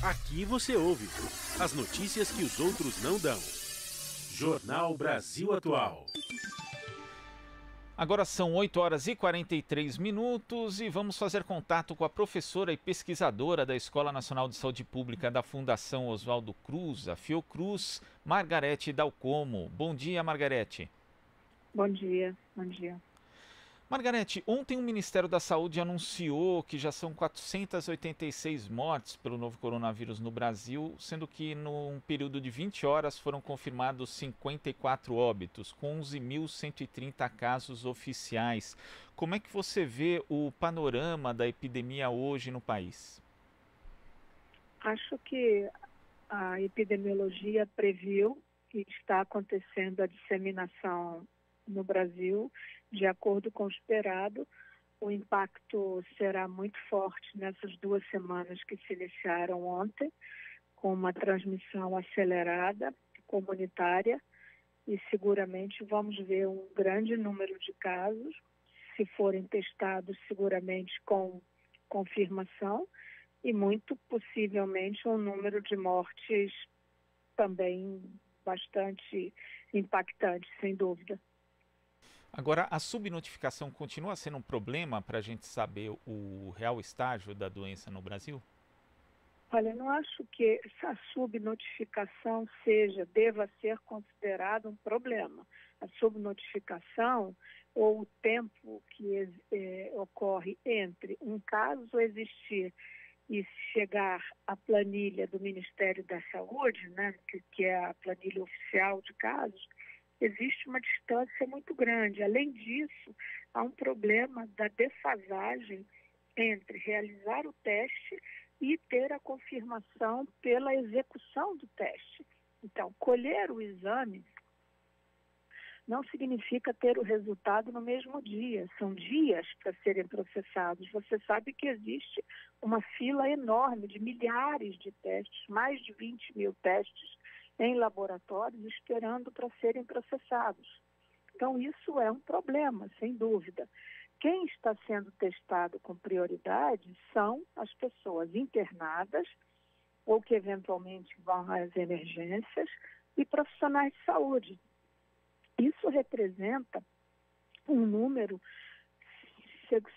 Aqui você ouve as notícias que os outros não dão. Jornal Brasil Atual. Agora são 8 horas e 43 minutos e vamos fazer contato com a professora e pesquisadora da Escola Nacional de Saúde Pública da Fundação Oswaldo Cruz, a Fiocruz, Margarete Dalcomo. Bom dia, Margarete. Bom dia, bom dia. Margarete, ontem o Ministério da Saúde anunciou que já são 486 mortes pelo novo coronavírus no Brasil, sendo que num período de 20 horas foram confirmados 54 óbitos, com 11.130 casos oficiais. Como é que você vê o panorama da epidemia hoje no país? Acho que a epidemiologia previu que está acontecendo a disseminação no Brasil, de acordo com o esperado. O impacto será muito forte nessas 2 semanas que se iniciaram ontem, com uma transmissão acelerada, comunitária, e seguramente vamos ver um grande número de casos, se forem testados seguramente com confirmação, e muito possivelmente um número de mortes também bastante impactante, sem dúvida. Agora, a subnotificação continua sendo um problema para a gente saber o real estágio da doença no Brasil? Olha, eu não acho que a subnotificação deva ser considerada um problema. A subnotificação, ou o tempo que ocorre entre um caso existir e chegar à planilha do Ministério da Saúde, né, que é a planilha oficial de casos, existe uma distância muito grande. Além disso, há um problema da defasagem entre realizar o teste e ter a confirmação pela execução do teste. Então, colher o exame não significa ter o resultado no mesmo dia. São dias para serem processados. Você sabe que existe uma fila enorme de milhares de testes, mais de 20 mil testes em laboratórios esperando para serem processados. Então, isso é um problema, sem dúvida. Quem está sendo testado com prioridade são as pessoas internadas ou que eventualmente vão às emergências e profissionais de saúde. Isso representa um número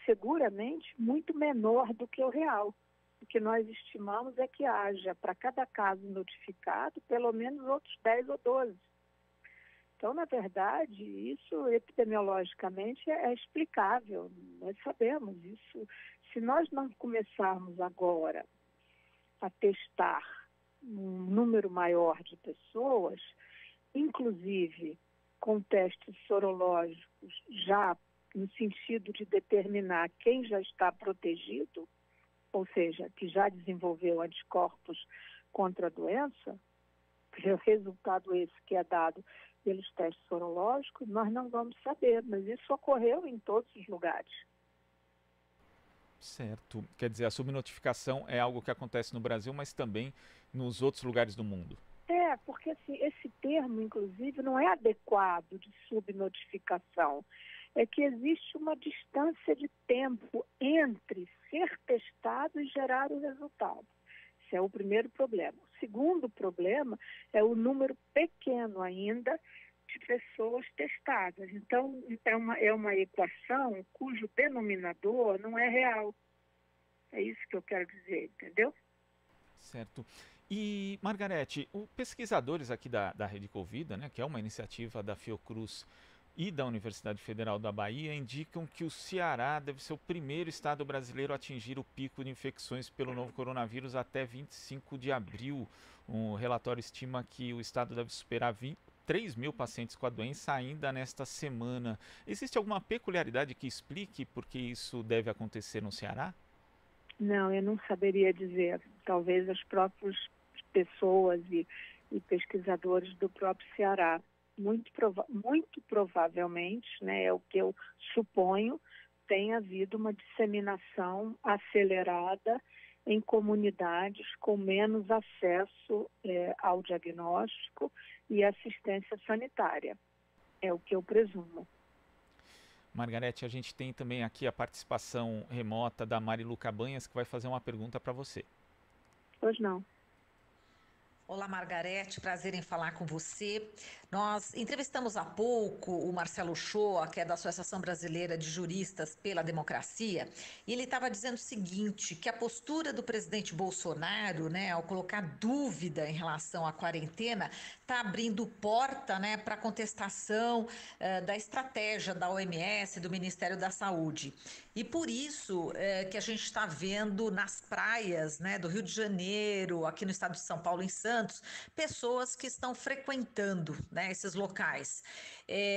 seguramente muito menor do que o real. O que nós estimamos é que haja, para cada caso notificado, pelo menos outros 10 ou 12. Então, na verdade, isso epidemiologicamente é explicável. Nós sabemos isso. Se nós não começarmos agora a testar um número maior de pessoas, inclusive com testes sorológicos, já no sentido de determinar quem já está protegido, ou seja, que já desenvolveu anticorpos contra a doença, o resultado esse que é dado pelos testes sorológicos, nós não vamos saber, mas isso ocorreu em todos os lugares. Certo. Quer dizer, a subnotificação é algo que acontece no Brasil, mas também nos outros lugares do mundo. Porque assim, esse termo, inclusive, não é adequado de subnotificação. É que existe uma distância de tempo entre ser testado e gerar o resultado. Esse é o primeiro problema. O segundo problema é o número pequeno ainda de pessoas testadas. Então, é uma equação cujo denominador não é real. É isso que eu quero dizer, entendeu? Certo. E, Margarete, os pesquisadores aqui da Rede Covida, né, que é uma iniciativa da Fiocruz e da Universidade Federal da Bahia, indicam que o Ceará deve ser o primeiro estado brasileiro a atingir o pico de infecções pelo novo coronavírus até 25 de abril. Um relatório estima que o estado deve superar 3 mil pacientes com a doença ainda nesta semana. Existe alguma peculiaridade que explique por que isso deve acontecer no Ceará? Não, eu não saberia dizer. Talvez as próprias pessoas e pesquisadores do próprio Ceará. Muito provavelmente, né, é o que eu suponho, tem havido uma disseminação acelerada em comunidades com menos acesso ao diagnóstico e assistência sanitária. É o que eu presumo. Margarete, a gente tem também aqui a participação remota da Marilu Cabanhas, que vai fazer uma pergunta para você. Pois não. Olá, Margarete, prazer em falar com você. Nós entrevistamos há pouco o Marcelo Shoa, que é da Associação Brasileira de Juristas pela Democracia, e ele estava dizendo o seguinte, que a postura do presidente Bolsonaro, né, ao colocar dúvida em relação à quarentena, está abrindo porta, né, para contestação da estratégia da OMS, do Ministério da Saúde. E por isso que a gente está vendo nas praias, né, do Rio de Janeiro, aqui no estado de São Paulo, em Santos, pessoas que estão frequentando, né, esses locais.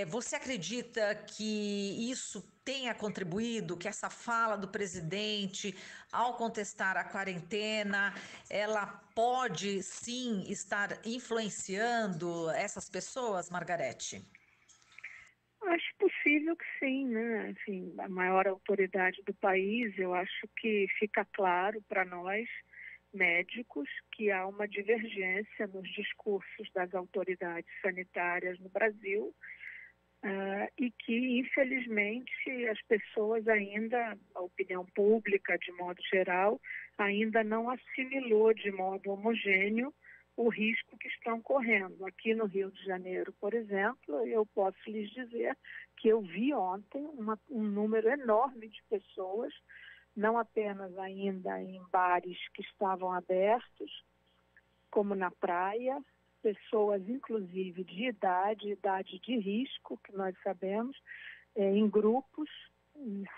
Você acredita que isso tenha contribuído, que essa fala do presidente, ao contestar a quarentena, ela pode sim estar influenciando essas pessoas, Margarete? Acho possível que sim, né? Assim, a maior autoridade do país, eu acho que fica claro para nós, médicos, que há uma divergência nos discursos das autoridades sanitárias no Brasil, e que, infelizmente, as pessoas ainda, a opinião pública, de modo geral, ainda não assimilou de modo homogêneo o risco que estão correndo. Aqui no Rio de Janeiro, por exemplo, eu posso lhes dizer que eu vi ontem um número enorme de pessoas, não apenas ainda em bares que estavam abertos, como na praia, pessoas inclusive de idade de risco, que nós sabemos, em grupos,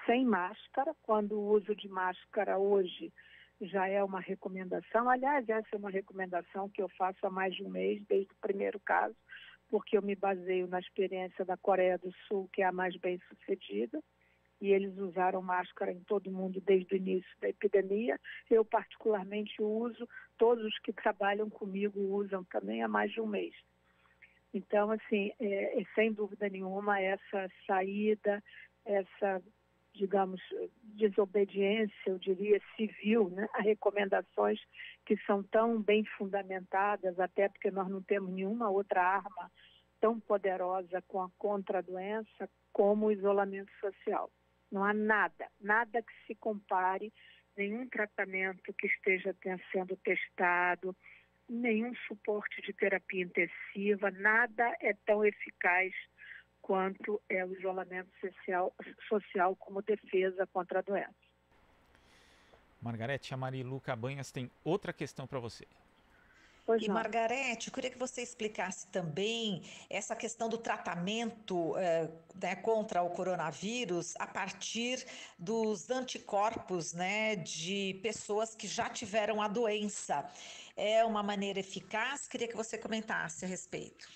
sem máscara, quando o uso de máscara hoje já é uma recomendação. Aliás, essa é uma recomendação que eu faço há mais de um mês, desde o primeiro caso, porque eu me baseio na experiência da Coreia do Sul, que é a mais bem sucedida, e eles usaram máscara em todo mundo desde o início da epidemia. Eu particularmente uso, todos os que trabalham comigo usam também há mais de um mês. Então, assim, sem dúvida nenhuma, essa saída, essa, digamos, desobediência, eu diria, civil, né, a recomendações que são tão bem fundamentadas, até porque nós não temos nenhuma outra arma tão poderosa contra a doença como o isolamento social. Não há nada que se compare, nenhum tratamento que esteja sendo testado, nenhum suporte de terapia intensiva, nada é tão eficaz quanto é o isolamento social como defesa contra a doença. Margarete, a Marilu Cabanhas tem outra questão para você. E Margarete, eu queria que você explicasse também essa questão do tratamento né, contra o coronavírus a partir dos anticorpos, né, de pessoas que já tiveram a doença. É uma maneira eficaz? Queria que você comentasse a respeito.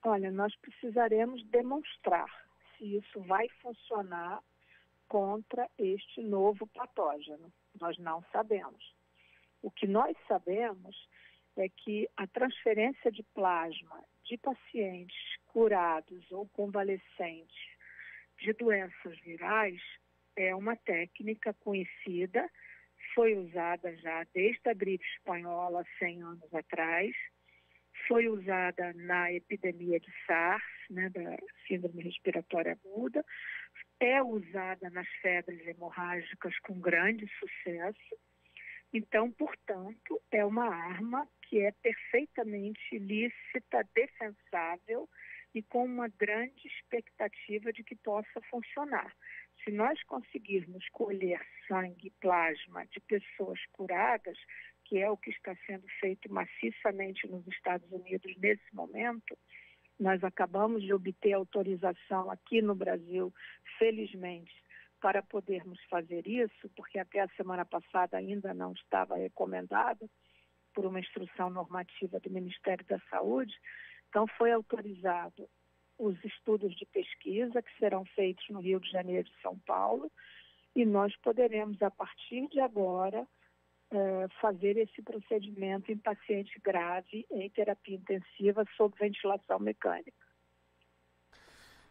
Olha, nós precisaremos demonstrar se isso vai funcionar contra este novo patógeno. Nós não sabemos. O que nós sabemos é que a transferência de plasma de pacientes curados ou convalescentes de doenças virais é uma técnica conhecida, foi usada já desde a gripe espanhola 100 anos atrás, foi usada na epidemia de SARS, né, da síndrome respiratória aguda, é usada nas febres hemorrágicas com grande sucesso. Então, portanto, é uma arma que é perfeitamente lícita, defensável e com uma grande expectativa de que possa funcionar. Se nós conseguirmos colher sangue e plasma de pessoas curadas, que é o que está sendo feito maciçamente nos Estados Unidos nesse momento, nós acabamos de obter autorização aqui no Brasil, felizmente, para podermos fazer isso, porque até a semana passada ainda não estava recomendado por uma instrução normativa do Ministério da Saúde. Então, foi autorizado os estudos de pesquisa que serão feitos no Rio de Janeiro e São Paulo, e nós poderemos, a partir de agora, fazer esse procedimento em paciente grave em terapia intensiva sob ventilação mecânica.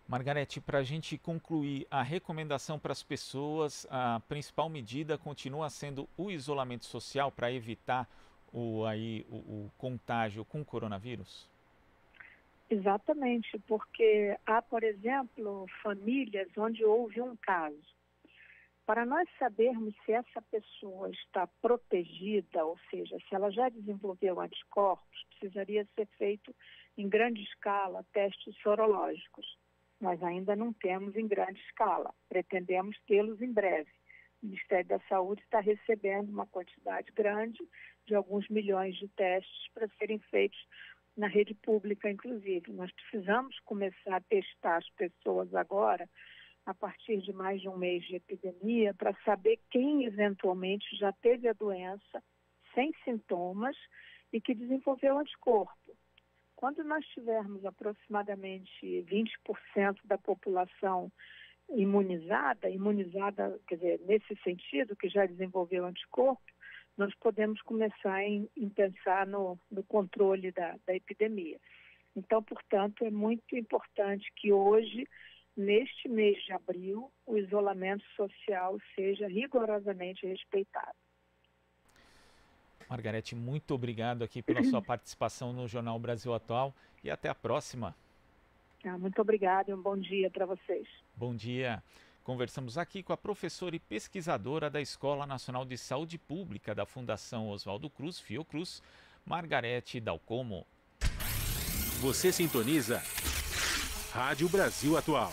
Margarete, para a gente concluir, a recomendação para as pessoas, a principal medida continua sendo o isolamento social para evitar o contágio com o coronavírus? Exatamente, porque há, por exemplo, famílias onde houve um caso. Para nós sabermos se essa pessoa está protegida, ou seja, se ela já desenvolveu anticorpos, precisaria ser feito em grande escala testes sorológicos. Nós ainda não temos em grande escala, pretendemos tê-los em breve. O Ministério da Saúde está recebendo uma quantidade grande de alguns milhões de testes para serem feitos na rede pública, inclusive. Nós precisamos começar a testar as pessoas agora, a partir de mais de um mês de epidemia, para saber quem eventualmente já teve a doença sem sintomas e que desenvolveu anticorpo. Quando nós tivermos aproximadamente 20% da população imunizada, quer dizer, nesse sentido, que já desenvolveu anticorpo, nós podemos começar em pensar no controle da epidemia. Então, portanto, é muito importante que hoje, neste mês de abril, o isolamento social seja rigorosamente respeitado. Margarete, muito obrigado aqui pela sua participação no Jornal Brasil Atual e até a próxima. Muito obrigada e um bom dia para vocês. Bom dia. Conversamos aqui com a professora e pesquisadora da Escola Nacional de Saúde Pública da Fundação Oswaldo Cruz, Fiocruz, Margarete Dalcomo. Você sintoniza Rádio Brasil Atual.